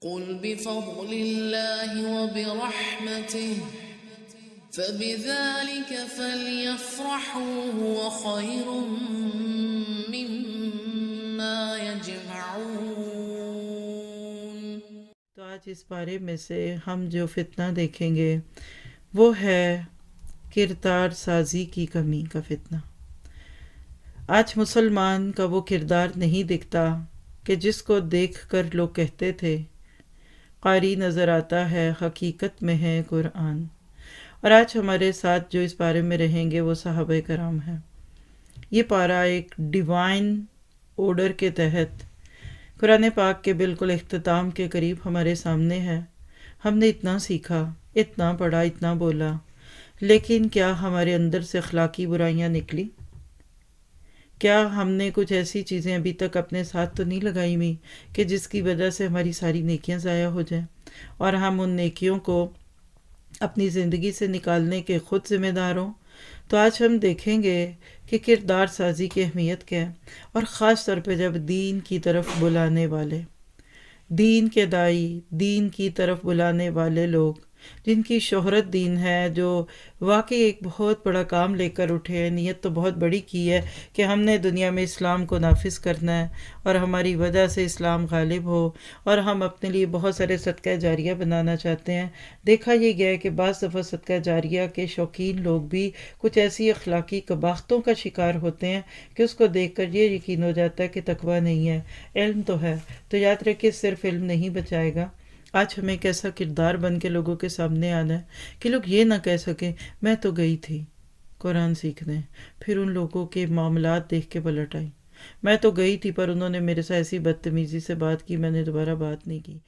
قل بفضل الله وبرحمته فبذلك فليفرحوا هو خير مما يجمعون۔ تو آج اس بارے میں سے ہم جو فتنہ دیکھیں گے وہ ہے کردار سازی کی کمی کا فتنہ۔ آج مسلمان کا وہ کردار نہیں دکھتا کہ جس کو دیکھ کر لوگ کہتے تھے قاری نظر آتا ہے حقیقت میں ہے قرآن۔ اور آج ہمارے ساتھ جو اس بارے میں رہیں گے وہ صحابہ کرام ہیں۔ یہ پارہ ایک ڈیوائن آرڈر کے تحت قرآن پاک کے بالکل اختتام کے قریب ہمارے سامنے ہے۔ ہم نے اتنا سیکھا، اتنا پڑھا، اتنا بولا، لیکن کیا ہمارے اندر سے اخلاقی برائیاں نکلی؟ کیا ہم نے کچھ ایسی چیزیں ابھی تک اپنے ساتھ تو نہیں لگائی ہوئی کہ جس کی وجہ سے ہماری ساری نیکیاں ضائع ہو جائیں اور ہم ان نیکیوں کو اپنی زندگی سے نکالنے کے خود ذمہ دار ہوں؟ تو آج ہم دیکھیں گے کہ کردار سازی کی اہمیت کیا ہے، اور خاص طور پہ جب دین کی طرف بلانے والے، دین کے دائی، دین کی طرف بلانے والے لوگ جن کی شہرت دین ہے، جو واقعی ایک بہت بڑا کام لے کر اٹھے ہیں، نیت تو بہت بڑی کی ہے کہ ہم نے دنیا میں اسلام کو نافذ کرنا ہے اور ہماری وجہ سے اسلام غالب ہو، اور ہم اپنے لیے بہت سارے صدقہ جاریہ بنانا چاہتے ہیں۔ دیکھا یہ گیا ہے کہ بعض دفعہ صدقہ جاریہ کے شوقین لوگ بھی کچھ ایسی اخلاقی قباحتوں کا شکار ہوتے ہیں کہ اس کو دیکھ کر یہ یقین ہو جاتا ہے کہ تقویٰ نہیں ہے، علم تو ہے۔ تو یاد رکھیں صرف علم نہیں بچائے گا۔ آج ہمیں ایک ایسا کردار بن کے لوگوں کے سامنے آنا ہے کہ لوگ یہ نہ کہہ سکیں میں تو گئی تھی قرآن سیکھنے، پھر ان لوگوں کے معاملات دیکھ کے پلٹ آئی، میں تو گئی تھی پر انہوں نے میرے سے ایسی بدتمیزی سے بات کی، میں نے دوبارہ بات نہیں کی۔